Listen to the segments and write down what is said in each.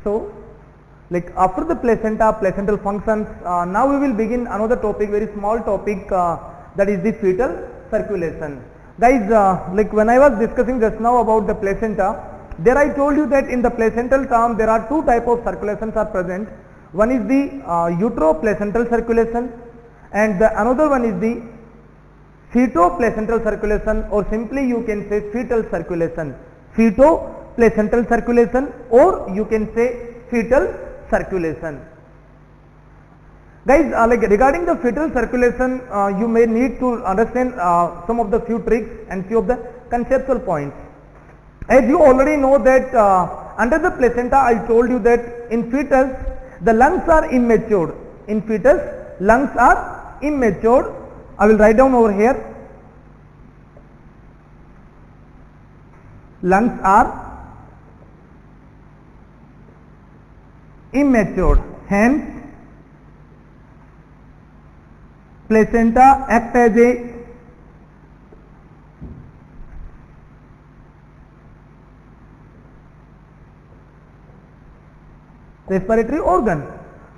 So, like after the placenta, placental functions, now we will begin another topic, very small topic, that is the fetal circulation. Guys, like when I was discussing just now about the placenta, there I told you that in the placental term there are two type of circulations are present. One is the uteroplacental circulation and the another one is the fetoplacental circulation, or simply you can say fetal circulation. Fetoplacental circulation, or you can say fetal circulation. Guys, like regarding the fetal circulation, you may need to understand some of the few tricks and few of the conceptual points. As you already know that under the placenta, I told you that in fetus the lungs are immature. In fetus, lungs are immature. I will write down over here. Lungs are immature. Hence, placenta acts as a respiratory organ.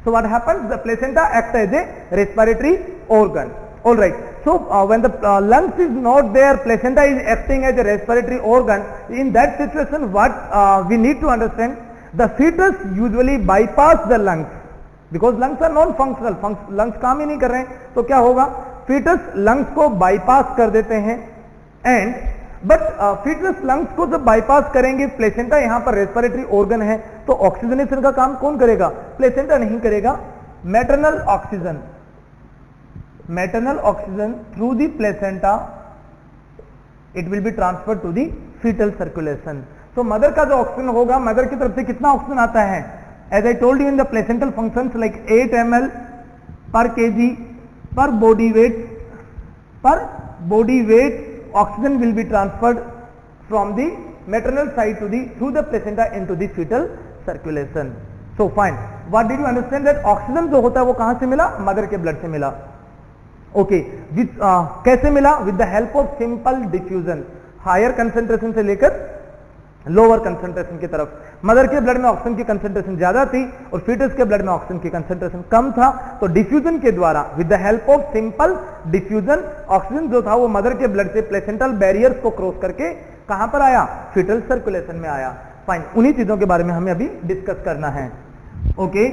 So what happens? The placenta acts as a respiratory organ. All right. So when the lungs is not there, placenta is acting as a respiratory organ. In that situation, what we need to understand, the fetus usually bypass the lungs because lungs are non-functional. Lungs काम ही नहीं कर रहे हैं, तो क्या होगा? Fetus lungs को bypass कर देते हैं, and बट fetus lungs को जब bypass करेंगे, प्लेसेंटा यहाँ पर रेस्पिरेटरी organ है, तो ऑक्सीजनेशन का काम कौन करेगा? प्लेसेंटा नहीं करेगा. Maternal oxygen through the placenta it will be transferred to the fetal circulation. तो मदर का जो ऑक्सीजन होगा, मदर की तरफ से कितना ऑक्सीजन आता है? As I told you in the placental functions, like 8 ml per kg per body weight oxygen will be transferred from the maternal side to the through the placenta into the fetal circulation. So fine, what did you understand that oxygen जो होता है वो कहाँ से मिला? Mother के blood से मिला. ओके, कैसे मिला? With the help of simple diffusion, higher concentration से लेकर लोअर कंसेंट्रेशन की तरफ. मदर के ब्लड में ऑक्सीजन की कंसेंट्रेशन ज्यादा थी और फीटस के ब्लड में ऑक्सीजन की कंसेंट्रेशन कम था, तो डिफ्यूजन के द्वारा with the help of simple diffusion oxygen जो था वो मदर के ब्लड से प्लेसेंटल बैरियर्स को क्रॉस करके कहां पर आया? फीटल सर्कुलेशन में आया. फाइन, उन्हीं चीजों के बारे में हमें अभी डिस्कस करना है. Okay,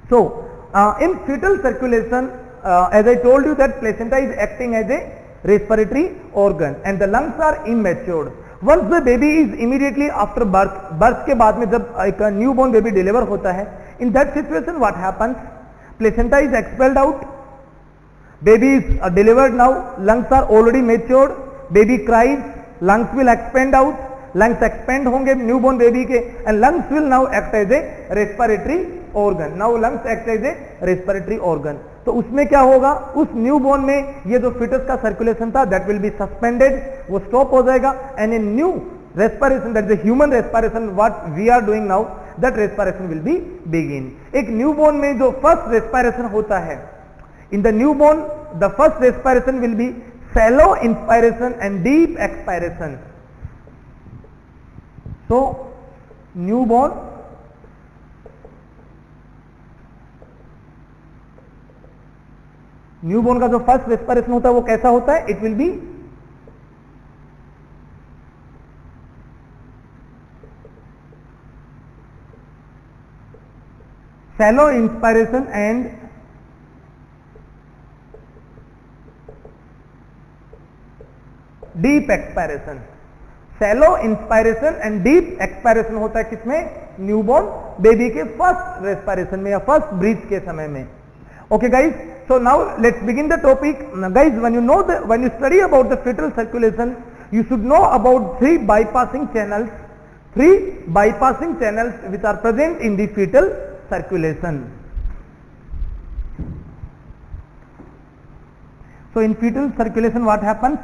so in fetal circulation, as I told you that placenta is acting as a respiratory organ and the lungs are immatured. Once the baby is immediately after birth के बाद में जब एक newborn baby deliver होता है, in that situation what happens? Placenta is expelled out, baby is delivered now, lungs are already matured, baby cries, lungs will expand out, lungs expand होंगे newborn baby के, and lungs will now act as a respiratory organ. Now lungs act as a respiratory organ. तो उसमें क्या होगा? उस newborn में ये जो फिटस का सर्कुलेशन था दैट विल बी सस्पेंडेड, वो स्टॉप हो जाएगा, and a new respiration, that is the human respiration what we are doing now, that respiration will be begin. एक न्यूबॉर्न में जो फर्स्ट रेस्पिरेशन होता है, in the newborn the first respiration will be shallow inspiration and deep expiration. So newborn का जो first respiration होता है वो कैसा होता है? It will be shallow inspiration and deep expiration. Shallow inspiration and deep expiration होता है किसमें? न्यूबॉर्न बेबी के फर्स्ट रेस्पिरेशन में या फर्स्ट ब्रीथ के समय में. Okay guys, so now let's begin the topic. Now guys, when you study about the fetal circulation, you should know about three bypassing channels which are present in the fetal circulation. So in fetal circulation what happens?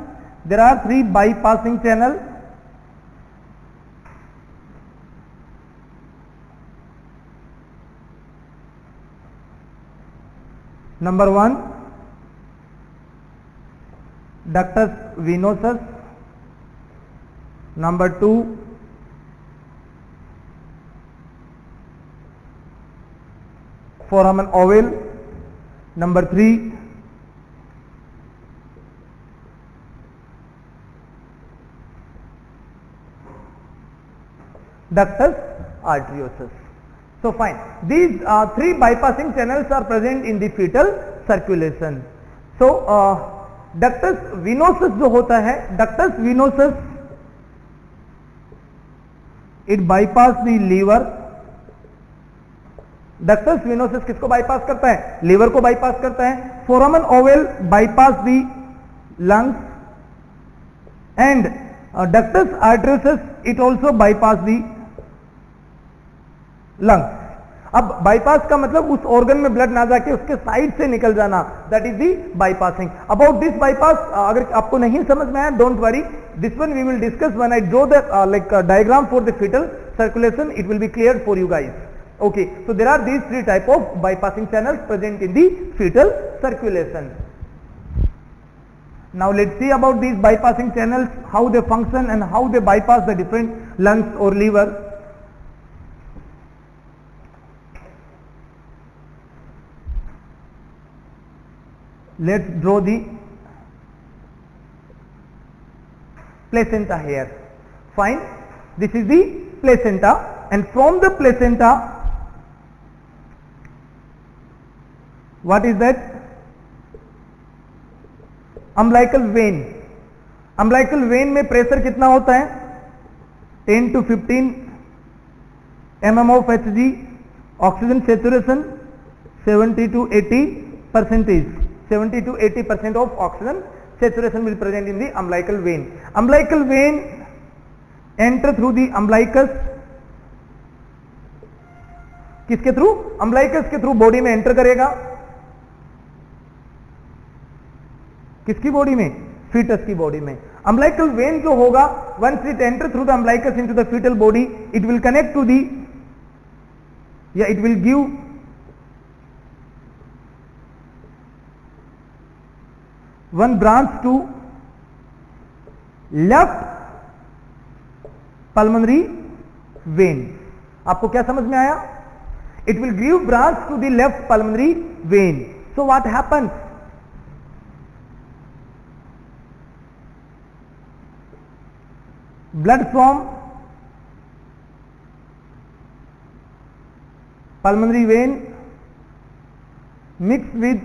There are three bypassing channels. Number 1, ductus venosus. Number 2, foramen ovale. Number 3, ductus arteriosus. So fine, these 3 bypassing channels are present in the fetal circulation. So ductus venosus जो होता है, ductus venosus, it bypass the liver. Ductus venosus किसको bypass करता है? Liver को bypass करता है. फोरामन Oval bypass the lungs and ductus arteriosus it also bypass the lungs. अब बाईपास का मतलब उस ऑर्गन में ब्लड ना जाके उसके साइड से निकल जाना, that is the bypassing. About this bypass अगर आपको नहीं समझ में आया, don't worry, this one we will discuss when I draw the like diagram for the fetal circulation. It will be clear for you guys. Okay, so there are these 3 type of bypassing channels present in the fetal circulation. Now let's see about these bypassing channels, how they function and how they bypass the different lungs or liver. Let's draw the placenta here. Fine, this is the placenta, and from the placenta, what is that? Umbilical vein. Umbilical vein में pressure कितना होता है? 10 to 15 mm of Hg. Oxygen saturation 70 to 80%. 70 to 80% of oxygen saturation will present in the umbilical vein. Umbilical vein enter through the umbilicus. किसके through? umbilicus के through body में enter करेगा. किसकी body में? फीटस की बॉडी में. umbilical vein जो होगा, once it enter through the umbilicus into the fetal body, it will connect to the, it will give one branch to left pulmonary vein. आपको क्या समझ में आया? It will give branch to the left pulmonary vein. So what happens? Blood from pulmonary vein mixed with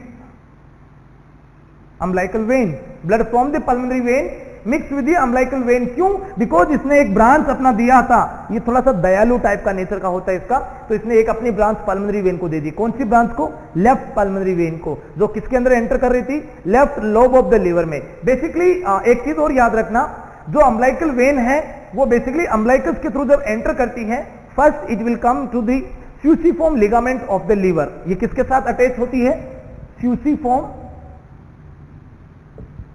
umbilical vein. Blood from the pulmonary vein mixed with the umbilical vein. क्यों? Because इसने एक branch अपना दिया था. ये थोड़ा सा दयालु टाइप का नेचर का होता है इसका, तो इसने एक अपनी ब्रांच पल्मोनरी वेन को दे दी. कौन सी ब्रांच को? लेफ्ट पल्मोनरी वेन को, जो किसके अंदर एंटर कर रही थी? Left lobe of the liver में. बेसिकली एक चीज और याद रखना, जो अम्बलाइकल वेन है वो बेसिकली अम्बलाइकस के थ्रू जब एंटर करती है, first it will come to the fusiform ligament of the liver. ये किसके साथ अटैच होती है? फ्यूसिफॉर्म,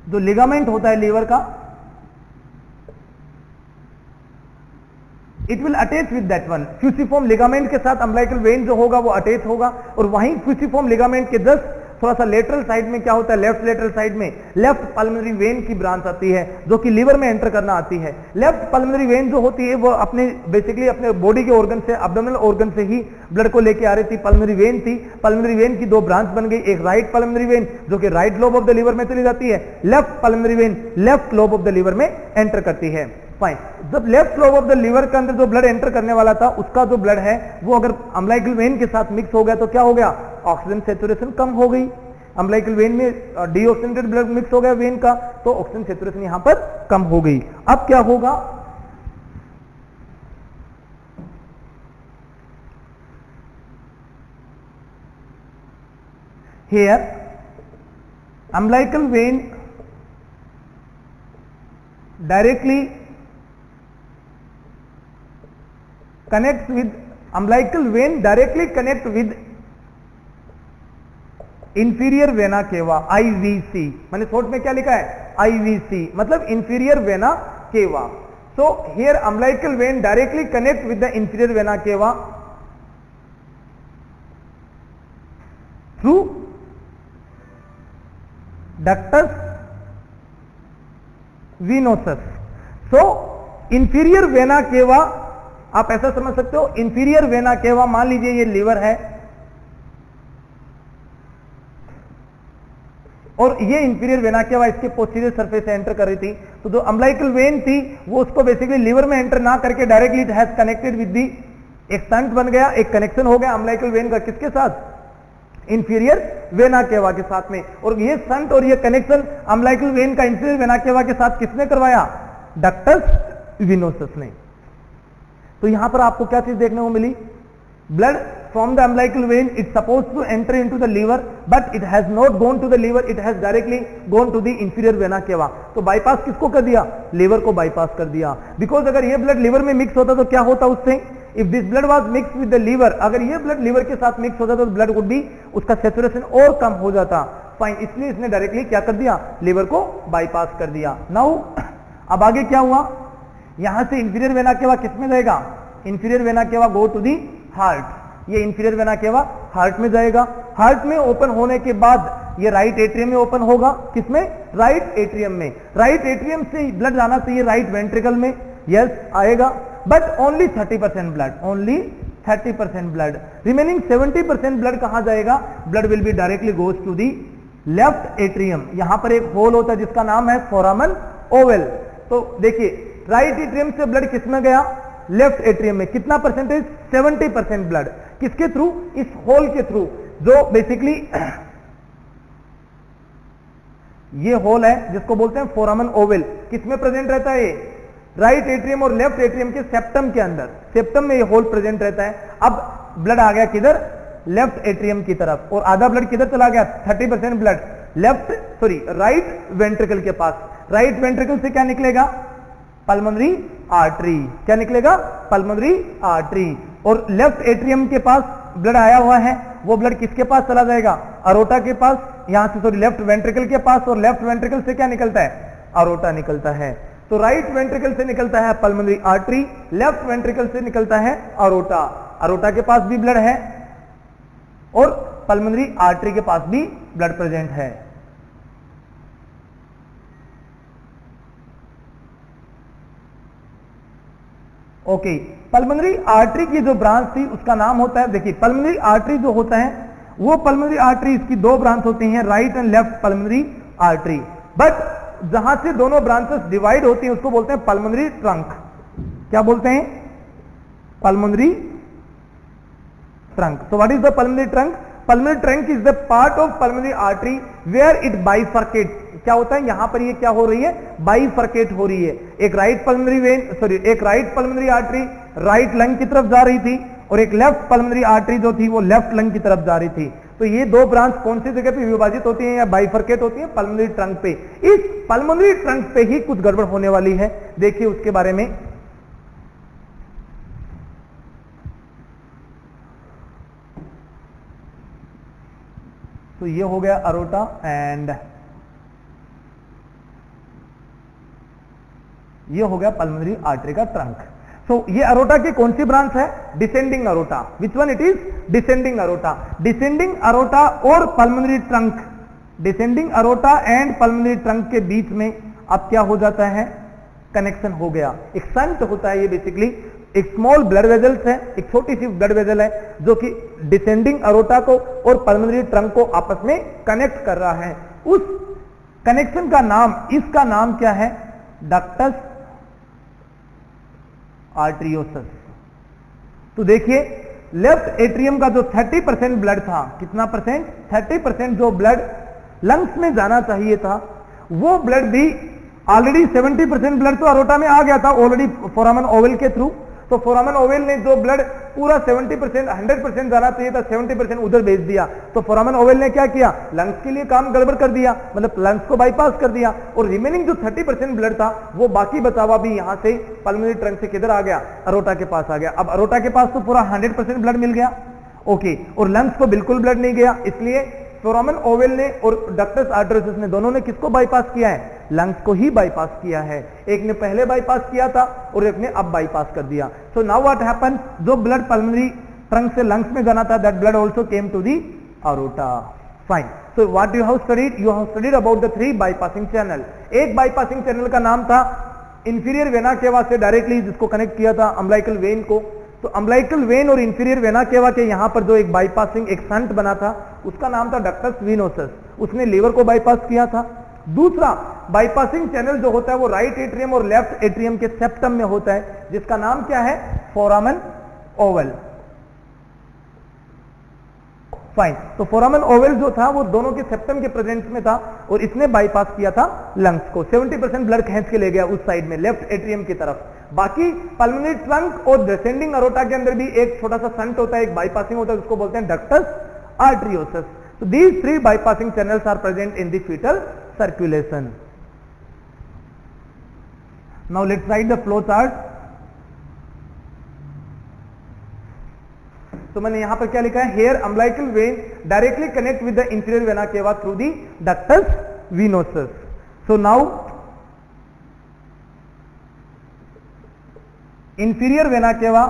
जो लिगामेंट होता है लीवर का, it will attach with that one. Fusiform ligament के साथ अम्बलाइकल वेन जो होगा वो अटैच होगा, और वहीं फ्यूसिफॉर्म लिगामेंट के जस्ट थोड़ा सा लेटरल साइड में क्या होता है? लेफ्ट लेटरल साइड में लेफ्ट पल्मोनरी वेन की ब्रांच आती है, जो कि लीवर में एंटर करना आती है. लेफ्ट पल्मोनरी वेन जो होती है वो अपने बेसिकली अपने बॉडी के ऑर्गन से, एब्डोमिनल ऑर्गन से ही ब्लड को लेके आ रही थी. पल्मोनरी वेन थी, पल्मोनरी वेन की दो ब्रांच बन गई. एक राइट पल्मोनरी वेन जो कि right lobe of the liver में चली जाती है, left pulmonary vein left lobe of the liver में एंटर करती है. फाइन. जब left lobe of the liver के अंदर जो ब्लड एंटर करने वाला था, उसका जो ब्लड है वो अगर अम्बलाइकल वेन के साथ मिक्स हो गया तो क्या हो गया? ऑक्सीजन सेचुरेशन कम हो गई. अम्बलाइकल वेन में डीऑक्सीजनेटेड ब्लड मिक्स हो गया वेन का, तो ऑक्सीजन सेचुरेशन यहां पर कम हो गई. अब क्या होगा? Here umbilical when directly connects with umbilical vein directly connect with inferior vena cava, IVC. मैंने शॉर्ट में क्या लिखा है? IVC मतलब inferior vena cava. So here umbilical vein directly connect with the inferior vena cava through ductus venosus. So inferior vena cava, आप ऐसा समझ सकते हो, इंफीरियर वेना केवा, मान लीजिए ये लीवर है, और ये इंफीरियर वेना केवा इसके पोस्टीरियर सरफेस से एंटर कर रही थी। तो जो अम्बिलिकल वेन थी वो उसको बेसिकली लीवर में एंटर ना करके directly it has connected with the, एक संट बन गया, एक कनेक्शन हो गया अम्बिलिकल वेन का किसके साथ, इंफीरियर वेना केवा के साथ में। और ये संट और ये कनेक्शन अम्बिलिकल वेन का इंफीरियर वेना केवा के साथ किसने करवाया, डक्टस विनोसस ने। तो यहां पर आपको क्या चीज देखने को मिली, blood from the umbilical vein it's supposed to enter into the liver but it has not gone to the liver, it has directly gone to the inferior vena cava। तो बाईपास किसको कर दिया, लीवर को bypass कर दिया। Because अगर ये blood liver में मिक्स होता तो क्या होता उससे, if this blood was mix with the liver, अगर ये ब्लड लीवर के साथ मिक्स होता तो ब्लड वुड बी, उसका सेचुरेशन और कम हो जाता। फाइन, इसलिए इसने डायरेक्टली क्या कर दिया, लीवर को बाईपास कर दिया। नाउ अब आगे क्या हुआ, यहां से इंफीरियर वेना केवा किसमें जाएगा, inferior vena cava go to the heart, ये इंफीरियर वेना केवा हार्ट में जाएगा। हार्ट में ओपन होने के बाद ये राइट एट्रियम में ओपन होगा, किसमें, राइट एट्रियम में। राइट एट्रियम से ब्लड जाना चाहिए राइट वेंट्रिकल में, यस आएगा, but only 30% blood, only 30% blood, remaining 70% blood कहां जाएगा, blood will be directly goes to the left atrium. यहां पर एक होल होता है जिसका नाम है फोरामन ओवल। तो देखिए राइट एट्रियम से ब्लड किसमें गया, लेफ्ट एट्रियम में। कितना परसेंटेज, 70% ब्लड किसके थ्रू, इस होल के थ्रू, जो बेसिकली ये होल है जिसको बोलते हैं फोरामन ओवल, किसमें प्रेजेंट रहता है, ये राइट एट्रियम और लेफ्ट एट्रियम के सेप्टम के अंदर, सेप्टम में ये होल प्रेजेंट रहता है। अब ब्लड आ गया किधर, लेफ्ट एट्रियम की तरफ, और आधा ब्लड किधर चला गया, 30% blood left, sorry right ventricle के पास। राइट वेंट्रिकल से क्या निकलेगा, पल्मोनरी आर्टरी, क्या निकलेगा, पल्मोनरी आर्टरी। और लेफ्ट एट्रियम के पास ब्लड आया हुआ है, वो ब्लड किसके पास चला जाएगा, अरोटा के पास, यहां से सॉरी लेफ्ट वेंट्रिकल के पास, और लेफ्ट वेंट्रिकल से क्या निकलता है, अरोटा निकलता है। तो राइट वेंट्रिकल से निकलता है पल्मोनरी आर्टरी, लेफ्ट वेंट्रिकल से निकलता है अरोटा। अरोटा के पास भी ब्लड है और पल्मोनरी आर्टरी के पास भी ब्लड प्रेजेंट है। ओके, पल्मोनरी आर्टरी की जो ब्रांच थी उसका नाम होता है, देखिए पल्मोनरी आर्टरी जो होता है वो पल्मोनरी आर्टरी, इसकी दो ब्रांच होती हैं, right and left pulmonary artery. But जहां से दोनों ब्रांचेस डिवाइड होती हैं उसको बोलते हैं पल्मोनरी ट्रंक। क्या बोलते हैं, pulmonary trunk. So what is the pulmonary trunk, pulmonary trunk is the part of pulmonary artery where it bifurcate. क्या होता है, यहां पर ये क्या हो रही है, बाइफर्केट हो रही है। एक राइट पल्मोनरी वेन, सॉरी एक right pulmonary artery right lung की तरफ जा रही थी, और एक लेफ्ट पल्मोनरी आर्टरी जो थी वो लेफ्ट लंग की तरफ जा रही थी। तो ये दो ब्रांच कौन सी जगह पे विभाजित होती हैं या बाइफर्केट होती हैं, पल्मोनरी ट्रंक पे। इस पल्मोनरी ट्रंक पे ही कुछ गड़बड़ होने वाली है, देखिए उसके बारे में। तो ये हो गया अरोटा एंड ये हो गया पल्मोनरी आर्टरी का ट्रंक। सो ये अरोटा की कौन सी ब्रांच है, descending aorta. Which one it is, descending aorta. Descending aorta और pulmonary trunk, descending aorta and pulmonary trunk के बीच में अब क्या हो जाता है, कनेक्शन हो गया। एक संट होता है ये बेसिकली, एक स्मॉल ब्लड वेजल्स है, एक छोटी सी ब्लड वेजल है जो कि डिसेंडिंग अरोटा को और पल्मोनरी ट्रंक को आपस में कनेक्ट कर रहा है। उस कनेक्शन का नाम, इसका नाम क्या है, डक्टस आर्टरियोसस। तो देखिए लेफ्ट एट्रियम का जो 30% ब्लड था, कितना परसेंट, 30% जो ब्लड लंग्स में जाना चाहिए था, वो ब्लड भी ऑलरेडी 70% ब्लड तो अरोटा में आ गया था ऑलरेडी फोरामन ओवल के थ्रू। तो फोरामन ओवल ने जो ब्लड पूरा 70% 100% जाना चाहिए था, 70% उधर भेज दिया। तो फोरामन ओवल ने क्या किया, लंग्स के लिए काम गड़बड़ कर दिया, मतलब लंग्स को बाईपास कर दिया, और रिमेनिंग जो 30% ब्लड था वो बाकी बचा हुआ भी यहां से पल्मोनरी ट्रंक से किधर आ गया, अरोटा के पास आ गया। अब अरोटा के पास तो पूरा 100% ब्लड मिल गया, ओके, और लंग्स को बिल्कुल ब्लड नहीं गया। इसलिए फोरामन ओवल ने और डक्टस आर्टरियोसस ने दोनों ने किसको बाईपास किया है, लंग्स को ही बाईपास किया है। एक ने पहले बाईपास किया था और एक ने अब बाईपास कर दिया। सो नाउ व्हाट हैपन, जो ब्लड पल्मोनरी ट्रंक से लंग्स में जाना था, that blood also came to the aorta. Fine, so what you have studied, you have studied about the 3 bypassing channel. एक बाईपासिंग चैनल का नाम था इंफीरियर वेना केवा से डायरेक्टली जिसको कनेक्ट किया था अम्बिलिकल वेन को। तो अम्बिलिकल वेन और इंफीरियर वेना केवा के यहां पर जो एक बाईपासिंग एक संट बना था उसका नाम था डक्टस विनोसस, उसने लीवर को बाईपास किया था। दूसरा बाईपासिंग चैनल जो होता है वो राइट एट्रियम और लेफ्ट एट्रियम के सेप्टम में होता है, जिसका नाम क्या है, फोरामन ओवल। फाइन, तो फोरामन ओवल जो था वो दोनों के सेप्टम के प्रेजेंस में था और इसने बाईपास किया था लंग्स को। 70% ब्लड खींच के ले गया उस साइड में, लेफ्ट एट्रियम की तरफ। बाकी पल्मोनरी ट्रंक और डिसेंडिंग अरोटा के अंदर भी एक छोटा सा संट होता है, एक बाईपासिंग होता है, उसको बोलते हैं ductus arteriosus. So these three bypassing channels are present in the fetal circulation. Now let's write the flow chart. तो मैंने यहां पर क्या लिखा है, here umbilical vein directly connect with the inferior vena cava through the ductus venosus. So now inferior vena cava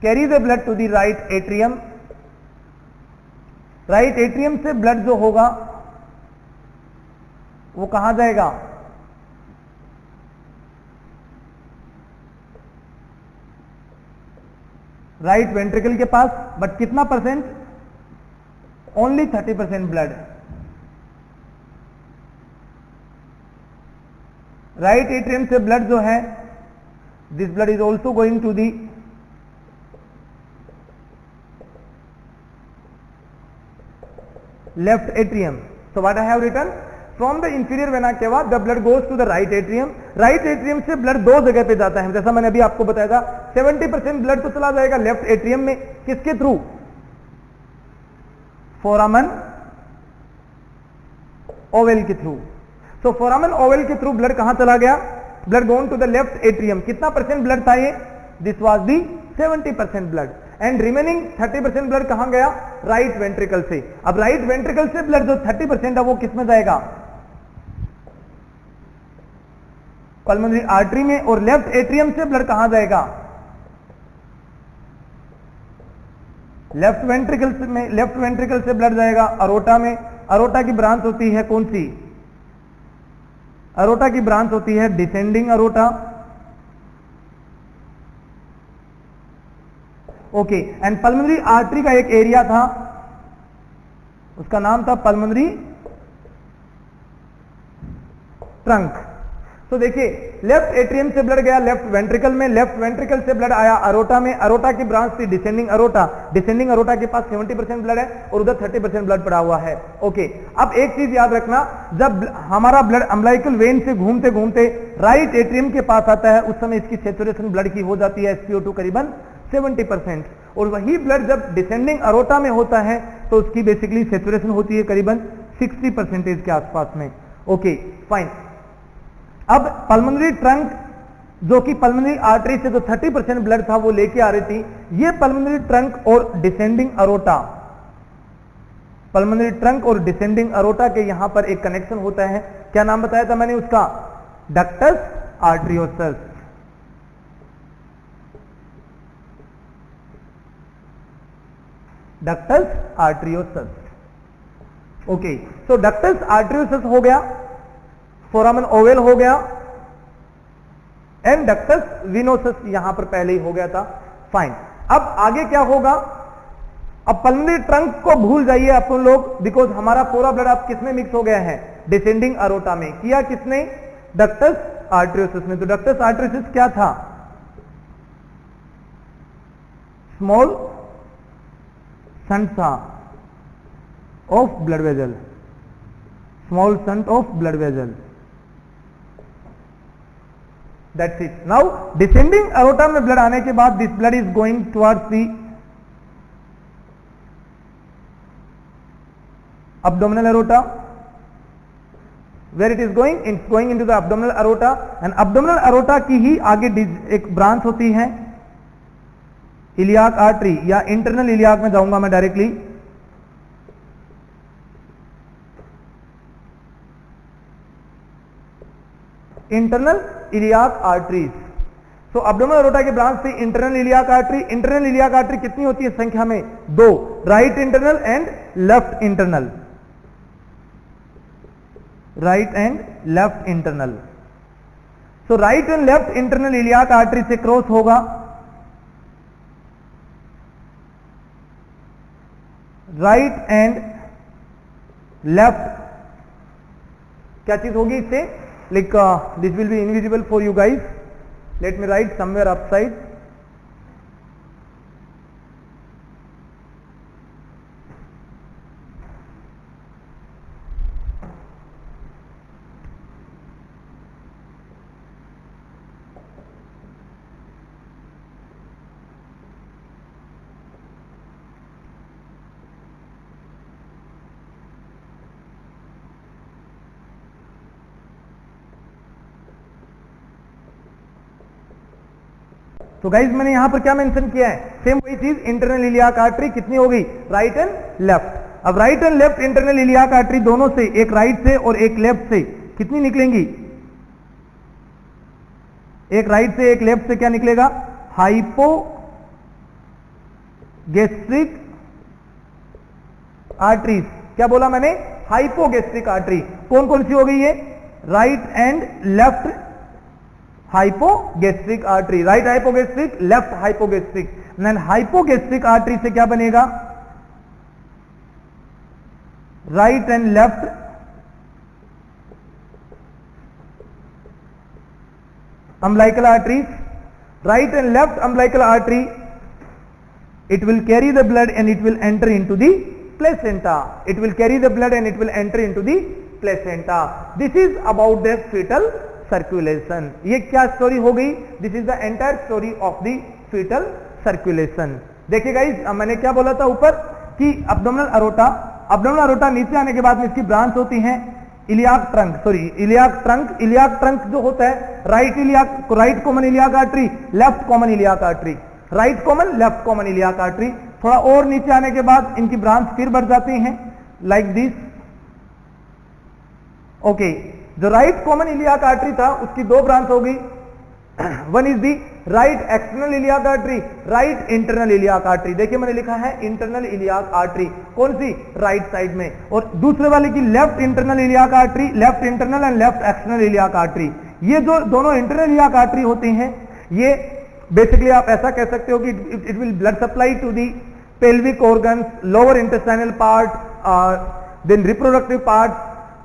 carry the blood to the right atrium. Right atrium से blood जो होगा वो कहां जाएगा, राइट वेंट्रिकल के पास, but कितना percent, only 30% blood. Right atrium से ब्लड जो है, this blood is also going to the left atrium. So what I have written, from the inferior vena cava the blood goes to the right atrium. right atrium से blood दो जगह पे जाता है, जैसा मैंने अभी आपको बताया था. 70% blood तो चला जाएगा लेफ्ट एट्रियम में, किसके थ्रू, फोरामन ओवल के थ्रू. सो फोरामन ओवल के थ्रू ब्लड कहां चला गया, blood gone to the left atrium. कितना परसेंट ब्लड था ये, this was the 70% blood. And remaining 30% blood कहां गया, राइट वेंट्रिकल से. अब राइट वेंट्रिकल से ब्लड जो 30% है वो किस में जाएगा, पल्मोनरी आर्टरी में. और लेफ्ट एट्रियम से ब्लड कहां जाएगा, लेफ्ट वेंट्रिकल में. लेफ्ट वेंट्रिकल से ब्लड जाएगा अरोटा में. अरोटा की ब्रांच होती है कौन सी, अरोटा की ब्रांच होती है descending aorta. Okay, and pulmonary artery का एक एरिया था, उसका नाम था पल्मोनरी ट्रंक. तो देखिए लेफ्ट एट्रियम से ब्लड गया लेफ्ट वेंट्रिकल में, लेफ्ट वेंट्रिकल से ब्लड आया अरोटा में. अरोटा की ब्रांच थी डिसेंडिंग अरोटा. डिसेंडिंग अरोटा के पास 70% ब्लड है और उधर 30% ब्लड पड़ा हुआ है. ओके, अब एक चीज याद रखना, जब हमारा ब्लड अम्बिलिकल वेन से घूमते घूमते राइट एट्रियम के पास आता है, उस समय इसकी सेचुरेशन ब्लड की हो जाती है SpO2 करीबन 70%. और वही ब्लड जब डिसेंडिंग अरोटा में होता है तो उसकी बेसिकली सेचुरेशन होती है करीबन 60% के आसपास में. Okay fine. अब पल्मोनरी ट्रंक जो कि पल्मोनरी आर्टरी से जो 30% ब्लड था वो लेके आ रही थी, ये पल्मोनरी ट्रंक और डिसेंडिंग अरोटा, पल्मोनरी ट्रंक और डिसेंडिंग अरोटा के यहां पर एक कनेक्शन होता है. क्या नाम बताया था मैंने उसका, ductus arteriosus. Ductus arteriosus. Okay, so ductus arteriosus हो गया, फोरामन ओवल हो गया, एंड डक्टस वेनोसस यहां पर पहले ही हो गया था. फाइन. अब आगे क्या होगा, अब पल्मोनरी ट्रंक को भूल जाइए अपन लोग, बिकॉज हमारा पूरा ब्लड अब किसमें मिक्स हो गया है, डिसेंडिंग अरोटा में. किया किसने, डक्टस आर्टरियोसस में. तो डक्टस आर्टरियोसस क्या था, स्मॉल shunt था of blood vessel, small shunt of blood vessel. That's it. Now descending aorta में blood आने के बाद this blood is going towards the abdominal aorta. Where it is going? It's going into the abdominal aorta, and abdominal aorta की ही आगे एक branch होती है iliac artery, या इंटरनल इलियाक में जाऊंगा मैं directly. Internal iliac arteries. So abdominal aorta की ब्रांच थी internal iliac artery. Internal iliac artery कितनी होती है संख्या में, दो, right internal and left internal. Right and left internal. So right and left internal iliac artery से क्रॉस होगा राइट एंड लेफ्ट क्या चीज होगी इससे, like this will be invisible for you guys, let me right somewhere upside, तो guys मैंने यहां पर क्या मेंशन किया है, सेम वही चीज, इंटरनल इलियाक आर्टरी कितनी हो गई, राइट एंड लेफ्ट। अब right and left internal iliac artery दोनों से, एक राइट से और एक लेफ्ट से कितनी निकलेंगी, एक राइट से एक लेफ्ट से क्या निकलेगा, हाइपोगैस्ट्रिक आर्टरीज। क्या बोला मैंने, हाइपोगैस्ट्रिक आर्टरी। कौन कौन सी हो गई ये, right and left hypogastric artery, right hypogastric, left hypogastric. Then hypogastric artery से क्या बनेगा, right and left umbilical arteries, right and left umbilical artery, it will carry the blood and it will enter into the placenta, it will carry the blood and it will enter into the placenta. This is about the fetal circulation. ये क्या story हो गई, this is the entire story of the fetal circulation. देखिए guys, मैंने क्या बोला था ऊपर कि abdominal aorta, abdominal aorta नीचे आने के बाद में इसकी ब्रांच होती हैं iliac trunk, sorry iliac trunk, iliac trunk जो होता है right iliac, right common iliac artery, left common iliac artery, right common left common iliac artery. थोड़ा और नीचे आने के बाद इनकी ब्रांच फिर बढ़ जाती हैं लाइक दिस। ओके, जो राइट कॉमन इलियाक आर्टरी था उसकी दो ब्रांच हो गई, one is the right external iliac artery, right internal iliac artery. देखिए मैंने लिखा है इंटरनल इलियाक आर्टरी, कौन सी, राइट साइड में, और दूसरे वाले की left internal iliac artery, left internal and left external iliac artery. ये जो दोनों इंटरनल इलियाक आर्टरी होती हैं, ये बेसिकली आप ऐसा कह सकते हो कि it will blood supply to the pelvic organs, lower intestinal part, then reproductive part,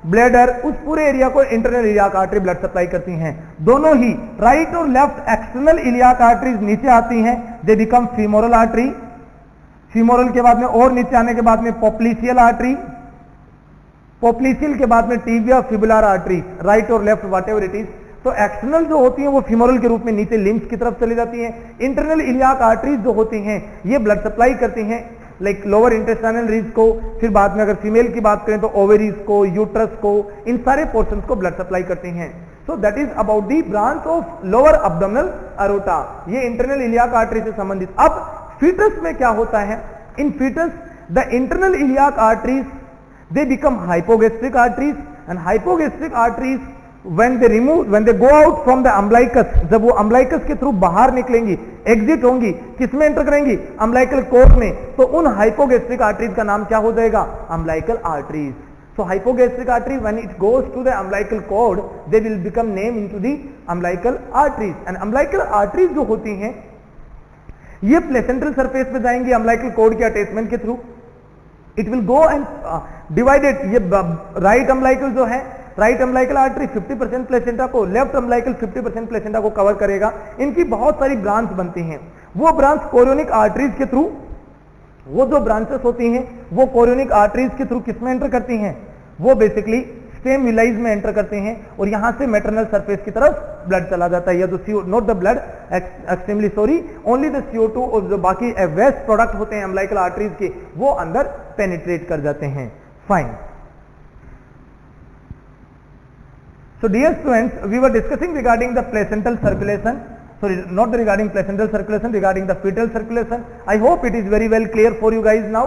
bladder, उस पूरे एरिया को internal iliac artery blood supply करती हैं। दोनों ही राइट और लेफ्ट एक्सटर्नल इलियाक आर्टरीज नीचे आती हैं, they become femoral artery, femoral के बाद में और नीचे आने के बाद में पोप्लिशियल आर्टरी, पोप्लिशियल के बाद में टिबिया फिबुलर आर्टरी, राइट और left what ever it is. तो एक्सटर्नल जो होती हैं वो फीमोरल के रूप में नीचे लिम्स की तरफ चली जाती हैं। इंटरनल इलियाक आर्टरीज जो होती हैं ये ब्लड सप्लाई करती हैं लाइक लोअर इंटेस्टाइनल रीज को, फिर बाद में अगर फीमेल की बात करें तो ओवेरीज को, यूट्रस को, इन सारे पोर्शंस को ब्लड सप्लाई करती हैं। So that is about the branch of lower abdominal aorta, ये इंटरनल इलियाक आर्टरी से संबंधित। अब फीटस में क्या होता है, in foetus the internal iliac arteries they become hypogastric arteries, and hypogastric arteries when they go out from the umbilicus, जब वो umbilicus के थ्रू बाहर निकलेंगी, एग्जिट होंगी, किसमें एंटर करेंगी, umbilical cord में, तो उन हाइपोगैस्ट्रिक आर्टरीज का नाम क्या हो जाएगा, umbilical arteries. So hypogastric artery when it goes to the umbilical cord, they will become named into the umbilical arteries. And umbilical arteries जो होती हैं ये प्लेसेंट्रल सरफेस पे जाएंगी umbilical cord के अटैचमेंट के through, it will go and divided. ये right umbilical जो है, राइट अम्बिलिकल आर्टरी 50% प्लेसेंटा को, लेफ्ट अम्बिलिकल 50% प्लेसेंटा को कवर करेगा। इनकी बहुत सारी ब्रांच बनती हैं, वो ब्रांच कोरियोनिक आर्टरीज के थ्रू, वो जो ब्रांचेस होती हैं वो कोरियोनिक आर्टरीज के थ्रू किसमें एंटर करती हैं, वो बेसिकली स्टेम विलाइज में एंटर करते हैं, और यहां से मैटरनल सरफेस की तरफ ब्लड चला जाता है, या जो not the blood, extremely sorry, only the CO2 और जो बाकी वेस्ट प्रोडक्ट होते हैं अम्बिलिकल आर्टरीज के, वो अंदर पेनिट्रेट कर जाते हैं। Fine. So dear students, we were discussing regarding the placental circulation, sorry, not regarding placental circulation, regarding the fetal circulation. I hope it is very well clear for you guys now.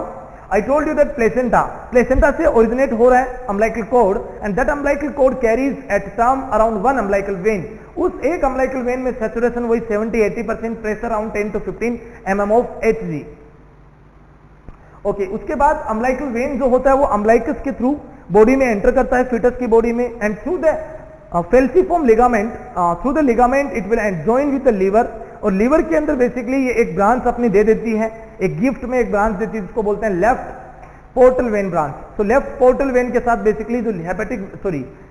I told you that placenta से originate हो रहा है umbilical cord, and that umbilical cord carries at term around one umbilical vein. उस एक umbilical vein में saturation वही 70-80%, pressure around 10 to 15 mm of Hg. Okay, उसके बाद umbilical vein जो होता है वो umbilicus के थ्रू बॉडी में एंटर करता है, फीटस की बॉडी में, and through the falciform ligament, through the ligament it will join with the liver, और लीवर के अंदर बेसिकली ये एक ब्रांच अपनी दे देती है, एक गिफ्ट में एक ब्रांच देती है जिसको बोलते हैं लेफ्ट पोर्टल वेन ब्रांच। तो लेफ्ट पोर्टल वेन के साथ बेसिकली जो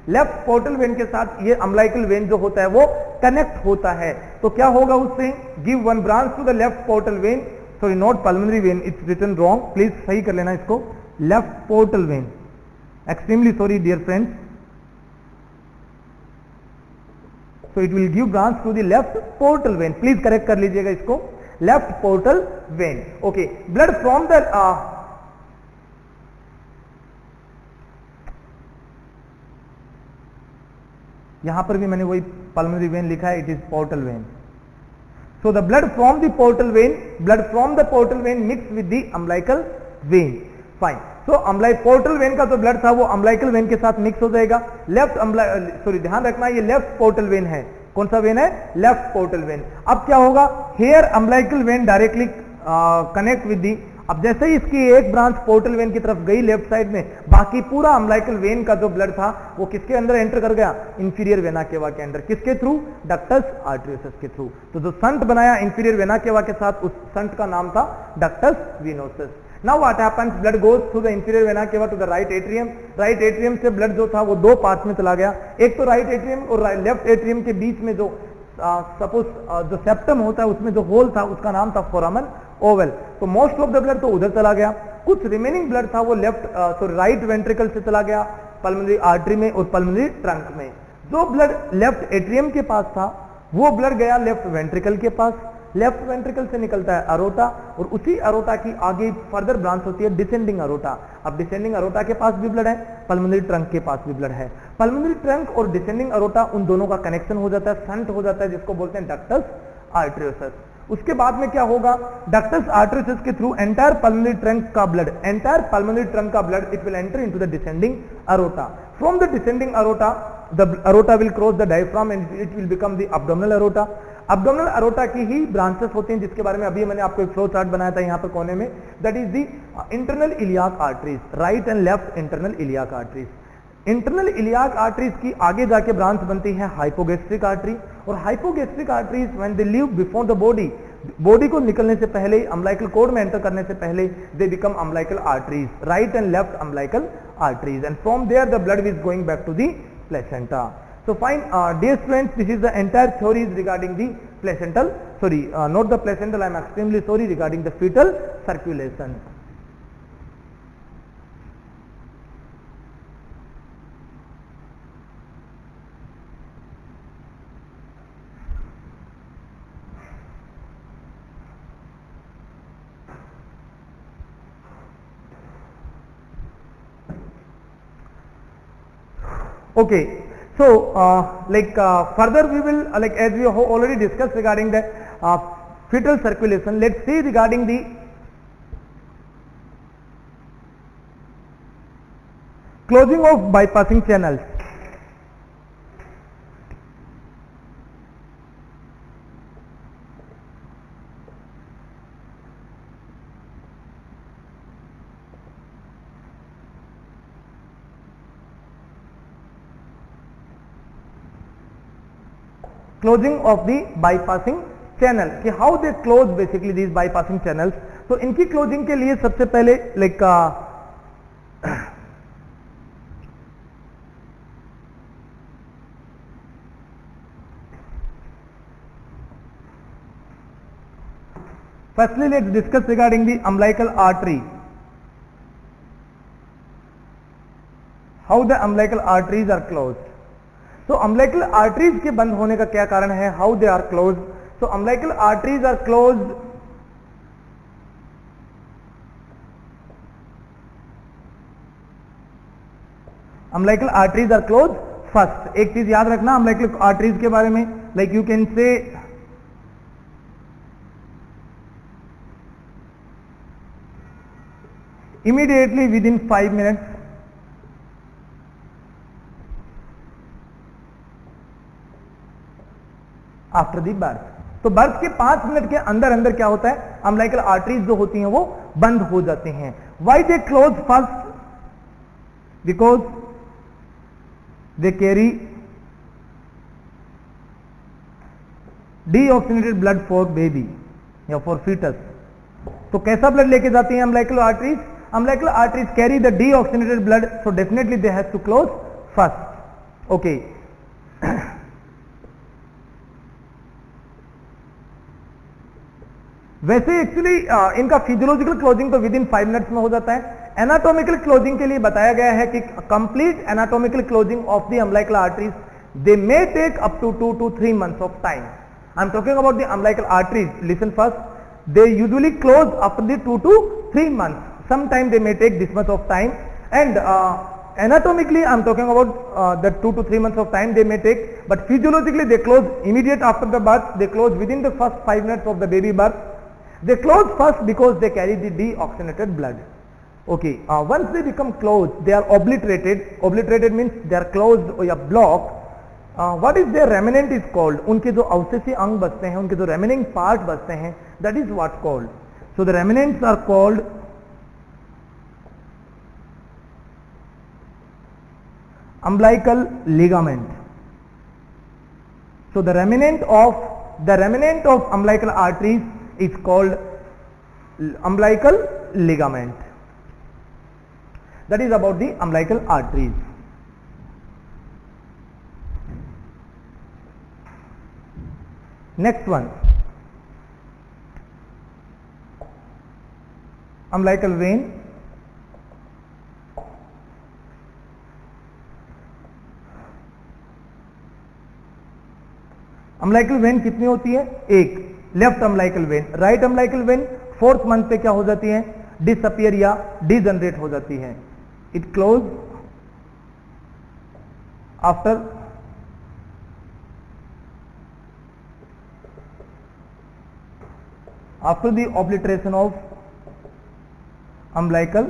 लेफ्ट पोर्टल वेन के साथ ये अम्बिलिकल वेन जो होता है वो कनेक्ट होता है। तो क्या होगा उससे, give one branch to the left portal vein, sorry not pulmonary vein, it's written wrong, please सही कर लेना इसको, left portal vein, extremely sorry dear friends. So it will give branch to the left portal vein, please correct कर लीजिएगा इसको, left portal vein. Okay, blood from the यहां पर भी मैंने वही पल्मोनरी वेन लिखा है, it is portal vein. So the blood from the portal vein mix with the umbilical when, fine. So portal vein का जो ब्लड था वो अम्बिलिकल वेन के साथ मिक्स हो जाएगा। ध्यान रखना ये लेफ्ट पोर्टल वेन है, कौन सा वेन है, लेफ्ट पोर्टल वेन। अब क्या होगा, here umbilical vein directly connect with the, अब जैसे ही इसकी एक ब्रांच पोर्टल वेन की तरफ गई लेफ्ट साइड में, बाकी पूरा अम्बिलिकल वेन का जो ब्लड था वो किसके अंदर एंटर कर गया, इंफीरियर वेना केवा के अंदर, किसके थ्रू, डक्टस आर्टरियोसस के थ्रू। तो जो संट बनाया इंफीरियर वेना केवा के साथ, उस संट का नाम था ductus venosus. Now what happens, blood goes through the inferior vena cava to the right atrium। Right atrium से ब्लड जो था वो दो पार्ट में चला गया, एक तो राइट एट्रियम और लेफ्ट एट्रियम के बीच में जो सपोज जो सेप्टम होता है उसमें जो होल था उसका नाम था फोरामन ओवल। तो मोस्ट ऑफ द ब्लड तो उधर चला गया, कुछ रिमेनिंग ब्लड था वो राइट वेंट्रिकल से चला गया पल्मोनरी आर्टरी में और पल्मोनरी ट्रंक में। जो ब्लड लेफ्ट एट्रियम के पास था वो ब्लड गया लेफ्ट वेंट्रिकल के पास, लेफ्ट वेंट्रिकल से निकलता है अरोटा और उसी अरोटा की आगे फर्दर ब्रांच होती है डिसेंडिंग अरोटा। अब डिसेंडिंग अरोटा के पास भी ब्लड है, पल्मोनरी ट्रंक के पास भी ब्लड है। पल्मोनरी ट्रंक और डिसेंडिंग अरोटा उन दोनों का कनेक्शन हो जाता है, संट हो जाता है, जिसको बोलते हैं डक्टस आर्टरियोसस। उसके बाद में क्या होगा, डक्टस आर्टरियोसस के थ्रू एंटायर पल्मोनरी ट्रंक का blood it will enter into the descending aorta. From the descending aorta the aorta will cross the diaphragm and it will become the abdominal aorta। abdominal aorta की ही branches होती हैं जिसके बारे में अभी मैंने आपको एक फ्लो चार्ट बनाया था यहाँ पर कोने में, that is the internal iliac arteries, right and left internal iliac arteries. Internal iliac arteries की आगे जाके ब्रांच बनती है हाइपोगैस्ट्रिक आर्टरी, और hypogastric arteries when they leave before the body को निकलने से पहले, अम्बिलिकल कोड में एंटर करने से पहले, they become umbilical arteries, right and left umbilical arteries, and from there the blood is going back to the placenta। So fine, dear students, this is the entire theory regarding the placental, not the placental, I am extremely sorry, regarding the fetal circulation। Okay, so further we will as we have already discussed regarding the fetal circulation, let's see regarding the closing of bypassing channels। Closing of the bypassing channel, कि how they close basically these bypassing channels. तो इनकी closing के लिए सबसे पहले firstly let's discuss regarding the umbilical artery, how the umbilical arteries are closed। तो umbilical arteries के बंद होने का क्या कारण है, how they are close. So umbilical arteries are close umbilical arteries are close first. एक चीज याद रखना अम्बिलिकल आर्टरीज के बारे में, like you can say immediately within 5 minutes after the birth. तो बर्थ के 5 मिनट के अंदर अंदर क्या होता है, अम्बिलिकल आर्टरीज जो होती हैं वो बंद हो जाती हैं। Why they close first, because they carry deoxygenated blood for baby या फॉर फीटस। तो कैसा ब्लड लेके जाती हैं umbilical arteries, umbilical arteries carry the deoxygenated blood, so definitely they have to close first. Okay. वैसे एक्चुअली इनका physiological closing तो with in 5 minutes में हो जाता है. एनाटॉमिकल क्लोजिंग के लिए बताया गया है कि complete anatomical closing of the umbilical arteries they may take up to 2 to 3 months of time. I am talking about the umbilical arteries. Listen first. They usually close after the 2 to 3 months. Sometime they may take this much of time. And anatomically, I am talking about the 2 to 3 months of time they may take. But physiologically, they close immediate after the birth. They close within the first 5 minutes of the baby birth. They close first because they carry the deoxygenated blood. Okay. Once they become closed, they are obliterated. Obliterated means they are closed or blocked. What is their remnant is called? उनके जो अवशेषी अंग बचते हैं, उनके जो remaining part बचते हैं, that is what called. So the remnants are called umbilical ligament. So the remnant of umbilical arteries is called umbilical ligament. That is about the umbilical arteries. Next one, umbilical vein. umbilical vein कितनी होती है? एक. Left umbilical vein. Right umbilical vein 4th month पे क्या हो जाती है? Disappear या डिजनरेट हो जाती है. It close after the obliteration of umbilical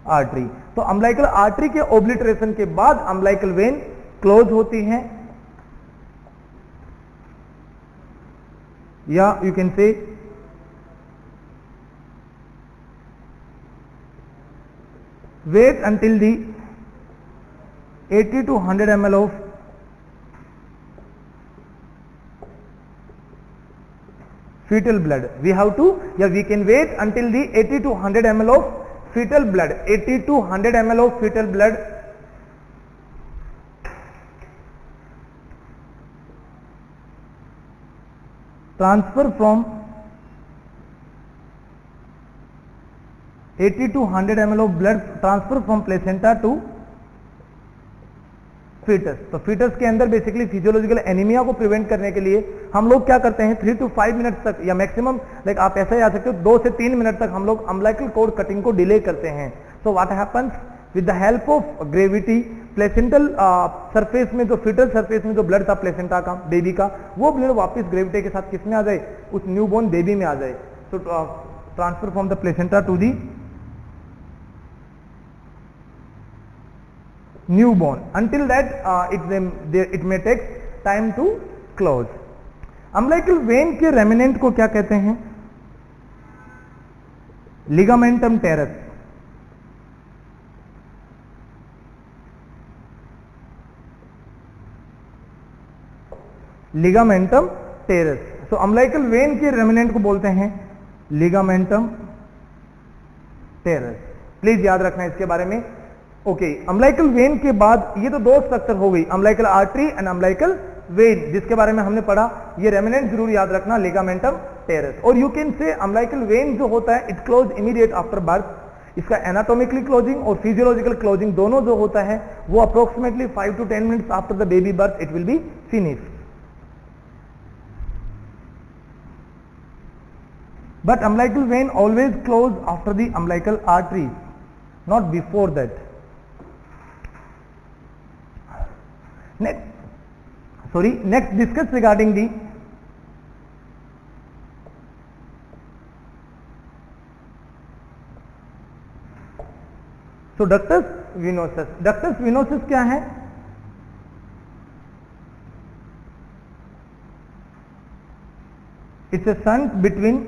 artery. तो umbilical artery के obliteration के बाद umbilical vein close होती है, या you can say wait until the 80 to 100 ml of fetal blood. We have to, we can wait until the 80 to 100 ml of fetal blood. 80 to 100 ml of fetal blood transfer from 80 to 100 ml of blood transfer from placenta to fetus. तो fetus के अंदर basically physiological anaemia को prevent करने के लिए हम लोग क्या करते हैं, 3 to 5 मिनट तक या मैक्सिमम लाइक आप ऐसा ही आ सकते हो 2 से 3 मिनट तक हम लोग अम्बिलिकल कॉर्ड कटिंग को डिले करते हैं. सो what happens with the help of gravity, placental surface में जो फीटल सरफेस में जो ब्लड था प्लेसेंटा का, बेबी का, वो ब्लड वापस ग्रेविटी के साथ किसमें आ जाए, उस न्यूबॉर्न बेबी में आ जाए. So transfer from the placenta to the newborn. Until that it may take time to close. umbilical vein के remnant को क्या कहते हैं? ligamentum teres. ligamentum teres. So umbilical vein के remnant को बोलते हैं ligamentum teres. प्लीज याद रखना इसके बारे में. ओके, अम्बिलिकल वेन के बाद ये तो 2 स्ट्रक्चर हो गई, umbilical artery and umbilical when, जिसके बारे में हमने पढ़ा. ये रेमिनेंट जरूर याद रखना, लिगामेंटम टेरेस. और यू कैन से अम्बिलिकल वेन जो होता है it close immediate after birth. इसका एनाटॉमिकली क्लोजिंग और फिजियोलॉजिकल क्लोजिंग दोनों जो होता है वो approximately 5 to 10 minutes after the baby birth it will B finish. But umbilical when always close after the umbilical artery, not before that. Next discuss regarding the ductus venosus. Ductus venosus क्या है? It's a shunt between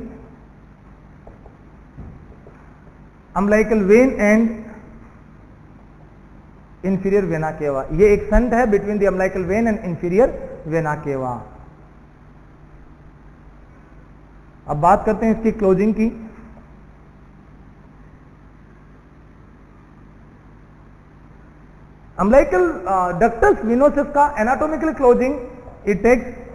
umbilical vein and inferior vena केवा. ये एक shunt है between the umbilical when and inferior vena केवा. अब बात करते हैं इसकी क्लोजिंग की. अम्बिलिकल डक्टस विनोसस का एनाटॉमिकल क्लोजिंग इट टेक्स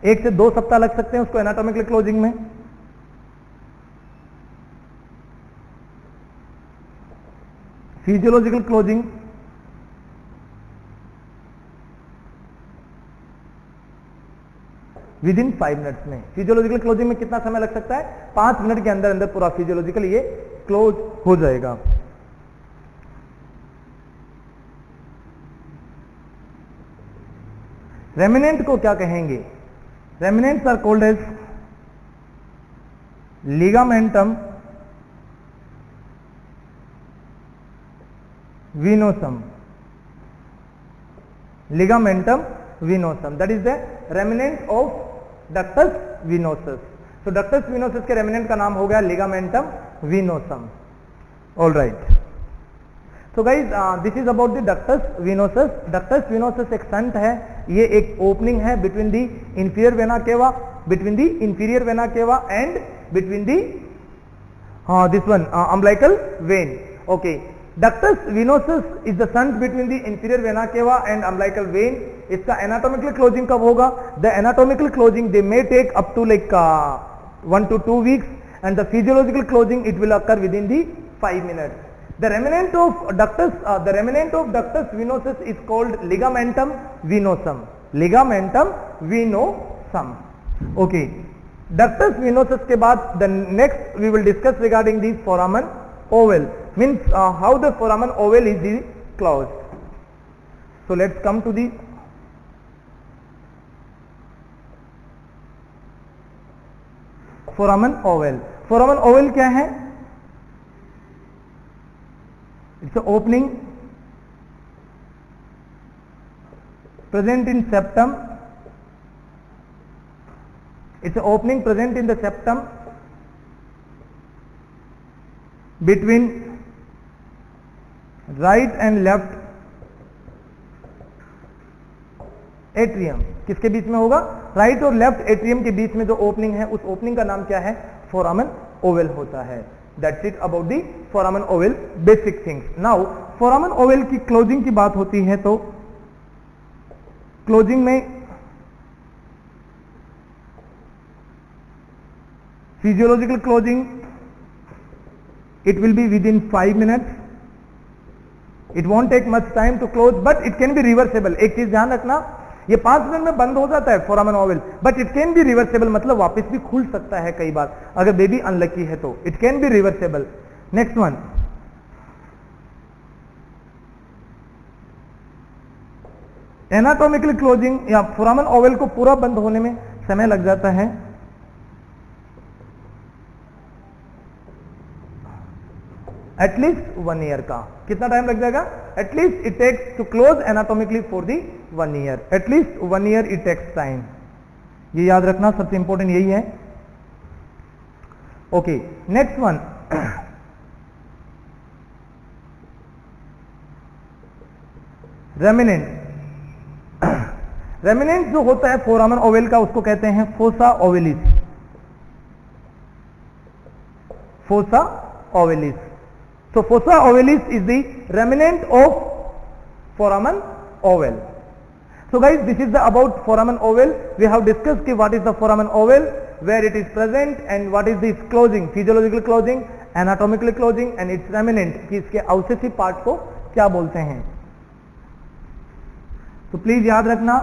1 से 2 सप्ताह लग सकते हैं उसको एनाटॉमिकल क्लोजिंग में। Physiological closing within 5 minutes में। फिजियोलॉजिकल क्लोजिंग में कितना समय लग सकता है? 5 मिनट के अंदर अंदर पूरा फिजियोलॉजिकल ये क्लोज हो जाएगा। रेमिनेंट को क्या कहेंगे? Remnants are called as ligamentum venosum. Ligamentum venosum, that is the remnant of ductus venosus. तो डक्टस विनोसस के रेमिनेंट का नाम हो गया लिगामेंटम विनोसम। ऑल राइट, तो guys this is about the ductus venosus. Ductus venosus एक shunt है, ये एक ओपनिंग है between the inferior vena cava, between the inferior vena cava and between the this one umbilical vein. Okay, ductus venosus is the shunt between the inferior vena cava and umbilical vein. इसका anatomical closing कब होगा? The anatomical closing they may take up to like 1 to 2 weeks and the physiological closing it will occur within the 5 minutes. The remnant of ductus venosus is called ligamentum venosum. Ligamentum venosum. Okay. Ductus venosus के बाद the next we will discuss regarding the foramen oval. Means how the foramen oval is closed. So let's come to the foramen oval. Foramen oval क्या है? It's an opening present in septum. It's an opening present in the septum between right and left atrium. किसके बीच में होगा? Right और left atrium के बीच में जो ओपनिंग है उस ओपनिंग का नाम क्या है? फोरामेन ओवल होता है। That's it about the foramen oval basic things. Now foramen oval की क्लोजिंग की बात होती है तो क्लोजिंग में physiological closing it will be within 5 minutes. It won't take much time to close but it can be reversible. एक चीज ध्यान रखना, ये 5 मिनट में बंद हो जाता है foramen Oval, but it can be reversible, मतलब वापस भी खुल सकता है कई बार अगर बेबी अनलकी है तो it can be reversible. Next one, anatomical closing या फोरामेन ओवल को पूरा बंद होने में समय लग जाता है एटलीस्ट 1 year का। कितना टाइम लग जाएगा? At least it takes to close anatomically for the 1 year। At least 1 year it takes time. ये याद रखना, सबसे इंपॉर्टेंट यही है। Okay, next one, remnant. Remnant जो होता है फोरामेन ओवल का उसको कहते हैं fossa ovalis. Fossa ovalis. So fossa ovalis is the remnant of foramen oval. So guys, this is the about foramen oval. We have discussed ki what is the foramen oval, where it is present and what is its closing, physiological closing, anatomical closing and its remnant कि इसके अवशेषी part को क्या बोलते हैं। तो please याद रखना,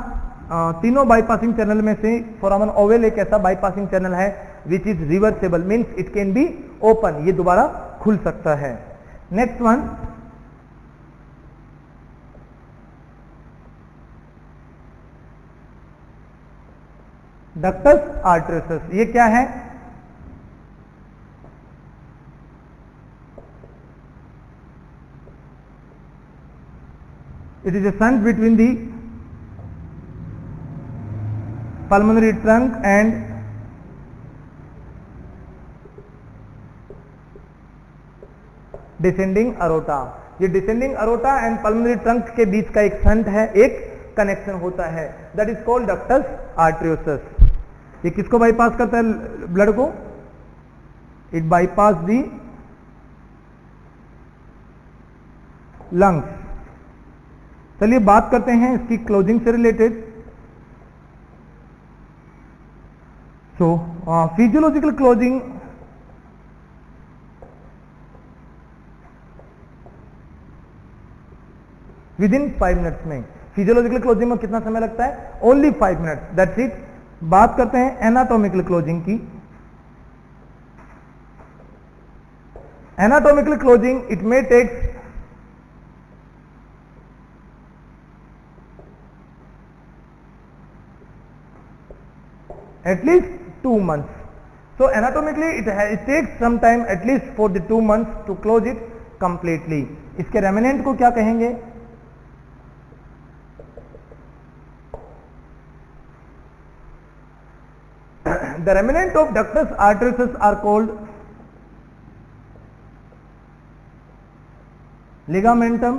तीनों बाईपासिंग चैनल में से फोरामेन ओवल एक ऐसा बाईपासिंग चैनल है which is reversible, means it can be open, ये दोबारा खुल सकता है। Next one, ductus arteriosus. ये क्या है? It is a shunt between the pulmonary trunk and descending aorta. ये descending aorta and pulmonary trunk के बीच का एक शंट है, एक कनेक्शन होता है, that is called ductus arteriosus. ये किसको बाईपास करता है? ब्लड को। It bypass the lungs. चलिए बात करते हैं इसकी क्लोजिंग से related. So physiological closing within 5 minutes में। फिजियोलॉजिकल क्लोजिंग में कितना समय लगता है? Only 5 minutes, that's it. बात करते हैं एनाटॉमिकल क्लोजिंग की। Anatomical closing it may takes at least 2 months. So anatomically it takes some time at least for the 2 months to close it completely. इसके रेमिनेंट को क्या कहेंगे? The remnant of ductus arteriosus are called ligamentum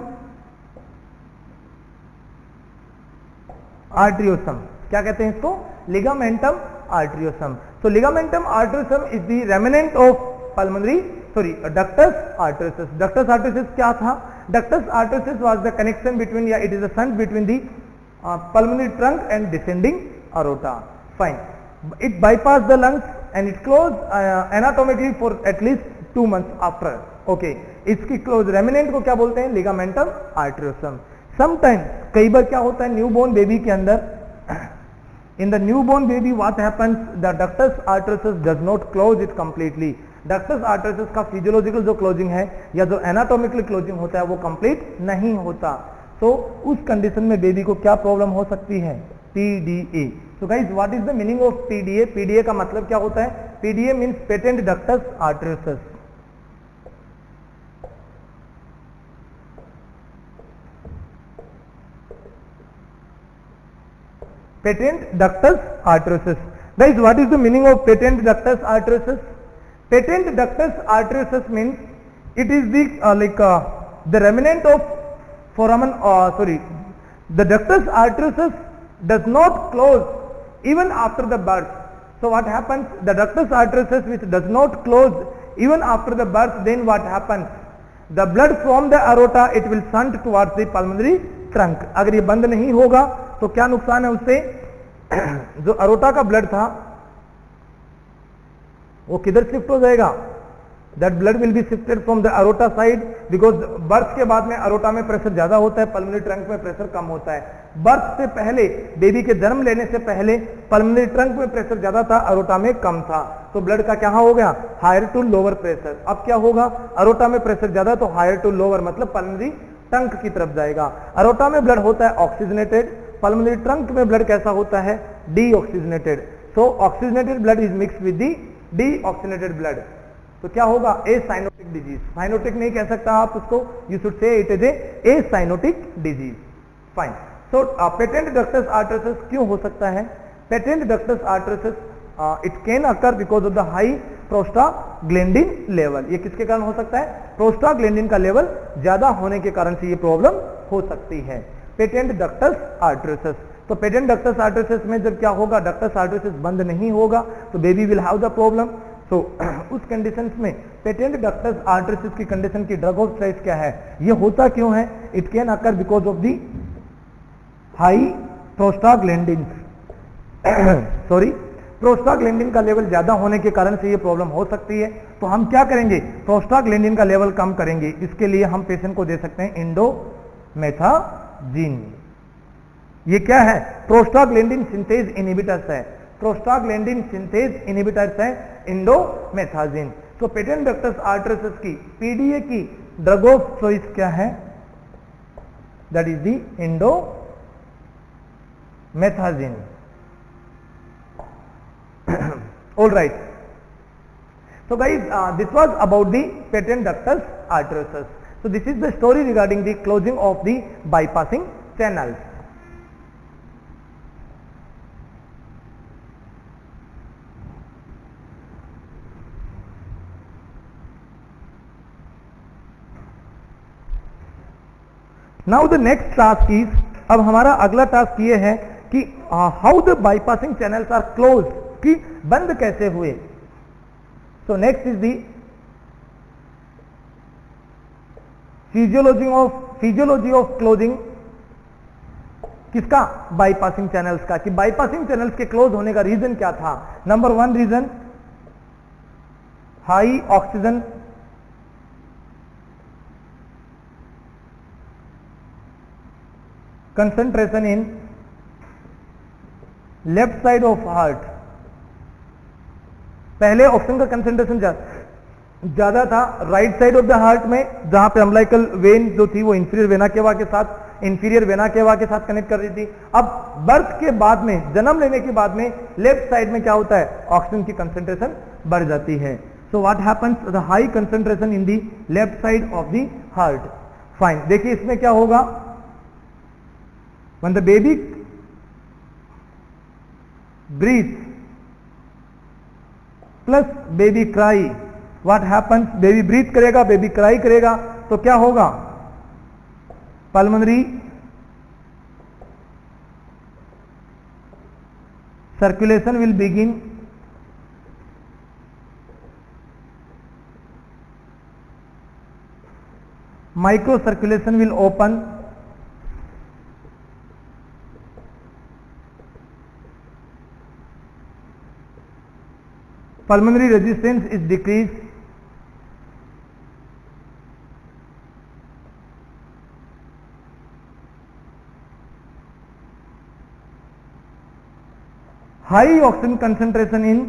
arteriosum. क्या कहते हैं इसको? ligamentum arteriosum. So ligamentum arteriosum is the remnant of pulmonary ductus arteriosus. Ductus arteriosus क्या था? Ductus arteriosus was the connection between, it is a shunt between the pulmonary trunk and descending aorta. Fine. It bypassed the lungs and it closed anatomically for at least 2 months after. Okay. इसकी close remnant को क्या बोलते हैं? ligamentum arteriosum. Sometimes कई बार क्या होता है newborn baby के अंदर, in the newborn baby what happens, the ductus arteriosus does not close it completely. ductus arteriosus का physiological जो closing है या जो anatomical closing होता है वो complete नहीं होता। so उस कंडीशन में बेबी को क्या प्रॉब्लम हो सकती है? PDA. so guys what is the meaning of PDA? PDA का मतलब क्या होता है? PDA means patent ductus arteriosus. Patent ductus arteriosus. Guys, what is the meaning of patent ductus arteriosus? Patent ductus arteriosus means it is the remnant of foramen. The ductus arteriosus does not close even after the birth. So what happens? The ductus arteriosus which does not close even after the birth, then what happens? The blood from the aorta it will shunt towards the pulmonary trunk. अगर ये बंद नहीं होगा तो क्या नुकसान है उससे? जो अरोटा का ब्लड था वो किधर शिफ्ट हो जाएगा? That blood will be shifted from the aorta side, because birth के बाद में अरोटा में प्रेशर ज्यादा होता है, पल्मोनरी ट्रंक में प्रेशर कम होता है। बर्थ से पहले, बेबी के जन्म लेने से पहले पल्मोनरी ट्रंक में प्रेशर ज्यादा था, अरोटा में कम था, तो ब्लड का क्या हो गया? Higher to lower pressure. अब क्या होगा? अरोटा में प्रेशर ज्यादा तो हायर टू लोअर मतलब पल्मोनरी ट्रंक की तरफ जाएगा। अरोटा में ब्लड होता है ऑक्सीजनेटेड, पल्मोनरी ट्रंक में ब्लड कैसा होता है? Deoxygenated. So oxygenated blood is mix with the deoxygenated blood, तो क्या होगा? ए साइनोटिक डिजीज। साइनोटिक नहीं कह सकता आप उसको, you should say it is A cyanotic disease. Fine. So patent ductus आर्टरियोसिस क्यों हो सकता है? Patent ductus आर्टरियोसिस it can occur because of the high prostaglandin level. ये किसके कारण हो सकता है? प्रोस्टाग्लैंडिन का लेवल ज्यादा होने के कारण से ये प्रॉब्लम हो सकती है, पेटेंट डक्टस आर्टरियोसिस। तो पेटेंट डक्टस आर्टरियोसिस में जब क्या होगा? डक्टस आर्टरियोसिस बंद नहीं होगा तो baby will have the problem. So उस कंडीशंस में पेटेंट डक्टस आर्टरियोसिस की कंडीशन की ड्रग ऑफ चॉइस क्या है? ये होता क्यों है? It can occur because of the high prostaglandin sorry prostaglandin का लेवल ज्यादा होने के कारण से ये प्रॉब्लम हो सकती है। तो हम क्या करेंगे? प्रोस्टाग्लैंडिन का लेवल कम करेंगे। इसके लिए हम पेशेंट को दे सकते हैं इंडोमेथाजिन। ये क्या है? प्रोस्टाग्लैंडिन सिंथेज इनहिबिटर्स है, प्रोस्टाग्लैंडिन सिंथेज इनहिबिटर्स है इंडोमेथाजिन। तो पेटेंट डक्टस आर्टरियोसिस की पीडीए की ड्रग ऑफ चॉइस क्या है? That is the indomethacin. All right. So guys, this was about the patent ductus arteriosus. So this is the story regarding the closing of the bypassing channels. Now the next task is, अब हमारा अगला task ये है कि how the bypassing channels are close, कि बंद कैसे हुए। So next is the physiology of closing किसका? बाईपासिंग चैनल्स का, कि बाईपासिंग चैनल्स के क्लोज होने का रीजन क्या था? Number 1 reason high oxygen concentration in left side of heart. पहले ऑक्सीजन का कंसंट्रेशन ज्यादा था right side of the heart में, जहां पे अम्बिलिकल वेन जो थी वो इंफीरियर वेना केवा के साथ कनेक्ट कर रही थी। अब बर्थ के बाद में, जन्म लेने के बाद में लेफ्ट साइड में क्या होता है? ऑक्सीजन की कंसंट्रेशन बढ़ जाती है। So what happens? The high concentration in the left side of the heart. Fine, देखिए इसमें क्या होगा? When the baby breathes plus baby cry, what happens? Baby breathe करेगा, बेबी क्राई करेगा, तो क्या होगा? Pulmonary circulation will begin, micro circulation will open, pulmonary resistance is decreased, high oxygen concentration in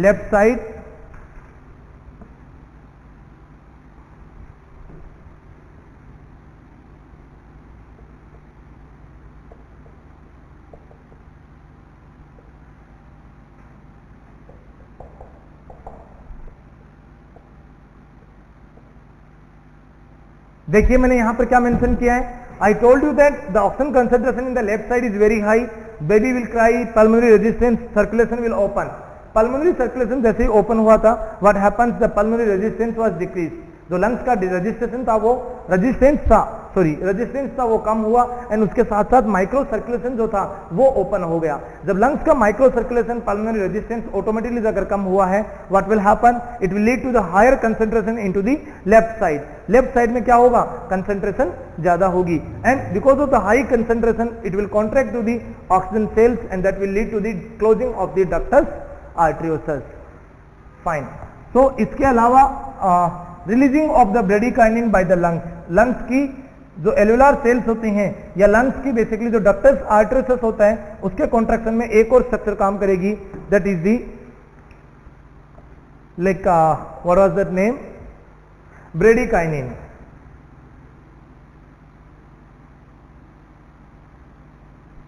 left side, देखिए मैंने यहां पर क्या मेंशन किया है? आई told you that the oxygen concentration in the left side is very high, baby will cry, pulmonary resistance, circulation will open. Pulmonary circulation जैसे ही open हुआ था, what happens? The pulmonary resistance was decrease. जो lungs का registration था वो resistance था वो कम हुआ, एंड उसके साथ साथ माइक्रो सर्कुलेशन जो था वो ओपन हो गया। जब लंग्स का micro circulation, pulmonary resistance automatically अगर कम हुआ है, what will happen? It will lead to the higher concentration into the left side. Left side में क्या होगा? कंसंट्रेशन ज्यादा होगी, and because of the high concentration it will contract to the oxygen cells, and that will lead to the closing of the ductus arteriosus. Fine. So इसके अलावा releasing of the bradykinin by the lungs, lungs की जो alveolar sales होती हैं या lungs की basically जो ductus arteriosus होता है उसके कॉन्ट्रैक्शन में एक और स्ट्रक्चर काम करेगी, that is the like what was that name? Bradykinin.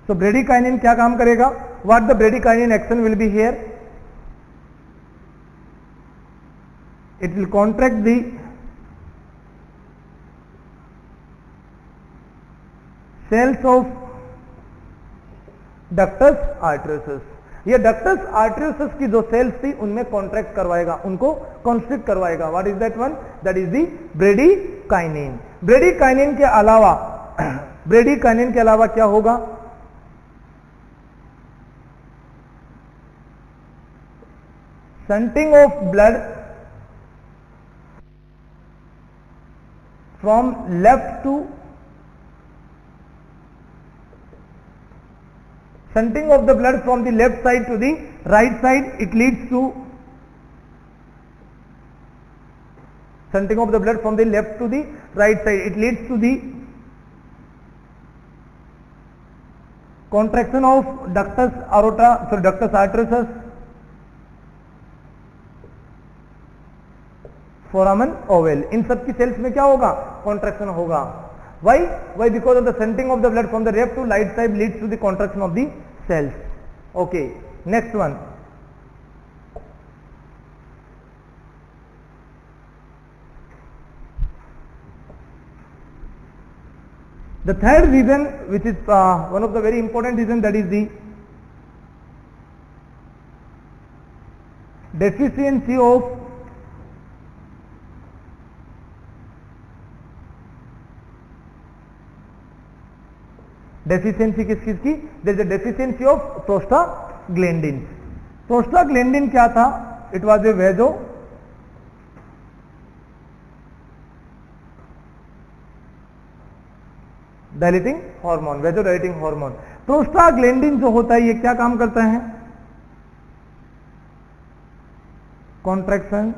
So bradykinin क्या काम करेगा? What the bradykinin action will be here? It will contract the cells of ductus arteriosus। ये ductus arteriosus की जो सेल्स थी उनमें कॉन्ट्रैक्ट करवाएगा, उनको कॉन्स्ट्रिक्ट करवाएगा। What is that one? That is the bradykinin. Bradykinin के अलावा क्या होगा? Shunting of blood from left to shunting of the blood from the left side to the right side, it leads to shunting of the blood from the left to the right side, it leads to the contraction of ductus arteriosus, foramen ovale. इन सब की cells में क्या होगा? Contraction होगा। Why? Because of the shunting of the blood from the left to right side leads to the contraction of the cells. Okay, next one, the third reason, which is one of the very important reason, that is the deficiency of deficiency किस चीज की? There is a deficiency of prostaglandin. Prostaglandin क्या था? It was a dilating hormone, vasodilating hormone. Prostaglandin जो होता है ये क्या काम करता है? Contraction,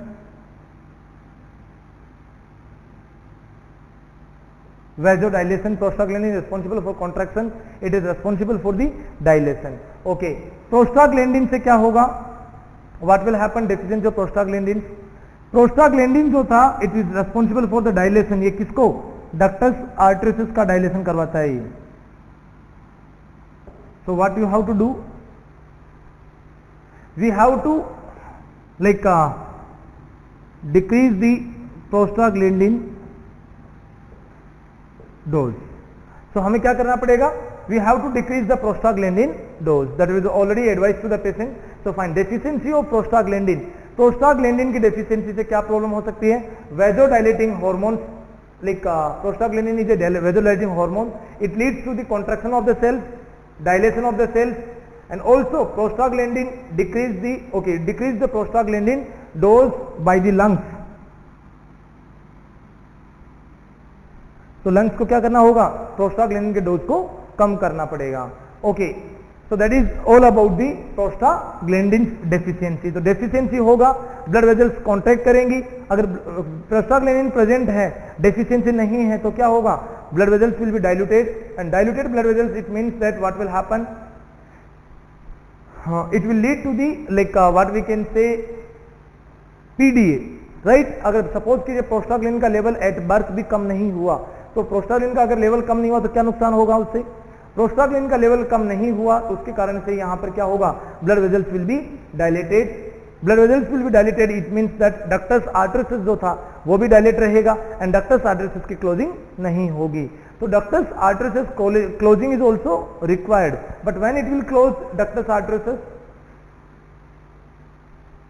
vasodilation. Prostaglandin is responsible for contraction, it is responsible for the dilation. Okay, prostaglandin से क्या होगा? What will happen? Deficiency of prostaglandin. Prostaglandin जो था it is responsible for the dilation, ये किसको? डक्टस आर्टरियस का डायलेशन करवाता है ये। So what you have to do? We have to like decrease the prostaglandin dose. So हमें क्या करना पड़ेगा? We have to decrease the prostaglandin dose, that is already advise to the patient. So fine deficiency of prostaglandin. Prostaglandin की deficiency से क्या problem हो सकती है? वेजोडाइलेटिंग hormones, like prostaglandin is a vasodilating hormone, it leads to the contraction of the cells, dilation of the cells, and also prostaglandin decrease the prostaglandin dose by the lungs. तो lungs को क्या करना होगा? Prostaglandin के dose को कम करना पड़ेगा। Okay, so that is all about the prostaglandin deficiency. तो डेफिशिएंसी होगा, ब्लड वेजल्स कॉन्ट्रैक्ट करेंगी। अगर प्रोस्टाग्लैंडिन प्रेजेंट है, डेफिशिएंसी नहीं है, तो क्या होगा? Blood vessels will B diluted, and diluted blood vessels it means that what will happen? It will lead to the like what we can say PDA, right? अगर suppose कीजिए prostaglandin का level at birth भी कम नहीं हुआ, तो prostaglandin का अगर level कम नहीं हुआ तो क्या नुकसान होगा उससे? प्रोस्टाग्लैंडिन का लेवल कम नहीं हुआ तो उसके कारण से यहां पर क्या होगा? Blood vessels will be dilated, blood vessels will be dilated, it means that ductus arteriosus जो था वो भी डायलेट रहेगा एंड डक्टस आर्टरियस की क्लोजिंग नहीं होगी। तो ductus arteriosus closing is also required, but when it will close ductus arteriosus?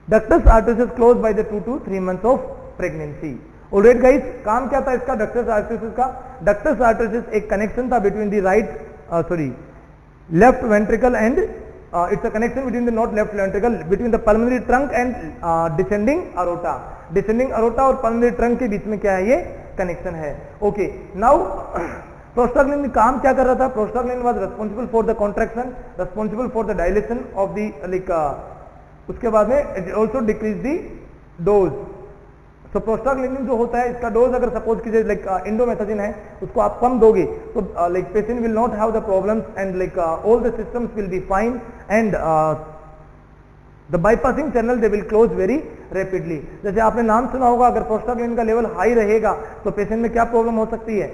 Ductus arteriosus closed by the 2 to 3 months of pregnancy. Alright guys, काम क्या था इसका ductus arteriosus का? Ductus arteriosus एक कनेक्शन था between the left ventricle and it's a connection between the not left ventricle, between the pulmonary trunk and descending aorta. Descending aorta और pulmonary trunk के बीच में क्या है? ये कनेक्शन है। ओके, नाउ प्रोस्टाग्लैंडिन काम क्या कर रहा था? Prostaglandin was responsible for the contraction, responsible for the dilation of the like, उसके बाद में it also decrease the dose. So prostaglandin जो होता है इसका डोज अगर सपोज कीजिए लाइक इंडोमेथाजिन है, उसको आप कम दोगे तो like patient will not have the problems and like all the systems will be fine and the bypassing channel they will close very rapidly. जैसे आपने नाम सुना होगा, अगर प्रोस्टाग्लैंडिन का लेवल हाई रहेगा तो पेशेंट में क्या प्रॉब्लम हो सकती है?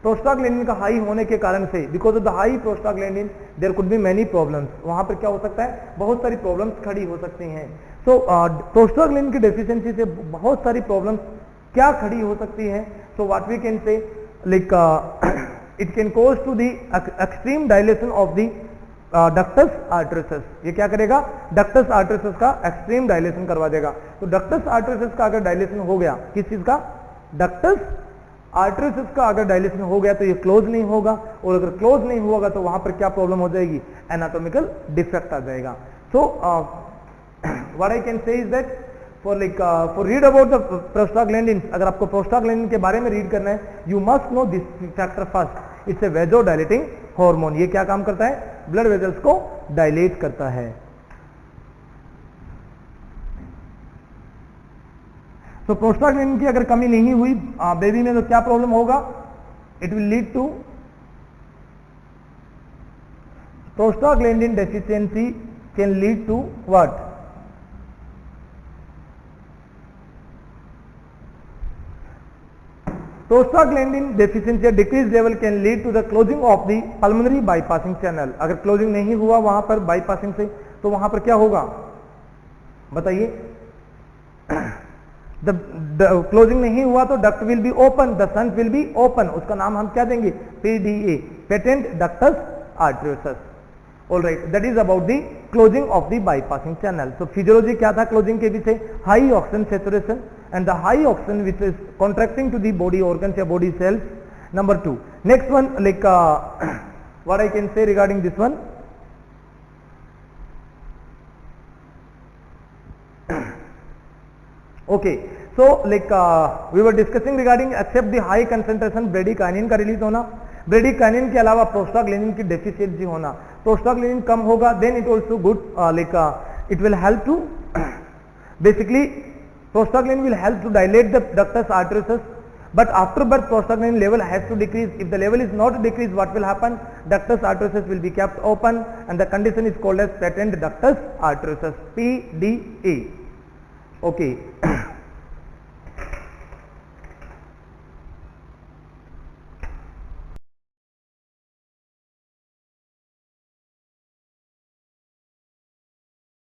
प्रोस्टाग्लैंडिन का हाई होने के कारण से, because of the high prostaglandin there could be many problems, वहां पर क्या हो सकता है? बहुत सारी प्रॉब्लम्स खड़ी हो सकती हैं। सो प्रोस्टाग्लैंडिन की डेफिशिएंसी से बहुत सारी प्रॉब्लम्स क्या खड़ी हो सकती है? So what we can say like it can cause to the extreme dilation of the ductus arteriosus. ये क्या करेगा? डक्टस आर्टरियस का एक्सट्रीम डायलेशन करवा देगा। तो डक्टस आर्टरियस का अगर डायलेशन हो गया, किस चीज का? डक्टस आर्टरियस का अगर डायलेशन हो गया तो ये क्लोज नहीं होगा, और अगर क्लोज नहीं होगा तो वहां पर क्या प्रॉब्लम हो जाएगी? एनाटॉमिकल डिफेक्ट आ जाएगा। So what I can say is that for read about the prostaglandin, अगर आपको प्रोस्टाग्लैंडिन के बारे में रीड करना है, you must know this factor first. It's a vasodilating hormone. ये क्या काम करता है? ब्लड वेजल्स को डायलेट करता है। तो प्रोस्टाग्लैंडिन की अगर कमी नहीं हुई बेबी में तो क्या प्रॉब्लम होगा? It will lead to prostaglandin deficiency can lead to what? Prostaglandin deficiency decrease level can lead to the closing of the pulmonary bypassing channel. अगर क्लोजिंग नहीं हुआ वहां पर बाईपासिंग से, तो वहां पर क्या होगा? बताइए। क्लोजिंग नहीं हुआ तो duct will be open, the shunt will be open, उसका नाम हम क्या देंगे? PDA, patent ductus arteriosus. All right, that is about the closing of the bypassing channel. तो फिजियोलॉजी क्या था क्लोजिंग के पीछे? High oxygen saturation and the high oxygen which is contracting to the body organs or body cells. Number 2. Next one, like what I can say regarding this one? Okay, so like we were discussing regarding except the high concentration bradykinin का release होना, bradykinin के अलावा prostaglandin की deficiency होना, prostaglandin कम होगा then it also good like it will help to basically prostaglandin will help to dilate the ductus arteriosus, but after birth prostaglandin level has to decrease. If the level is not decreased, what will happen? Ductus arteriosus will be kept open and the condition is called as patent ductus arteriosus, PDA. Okay.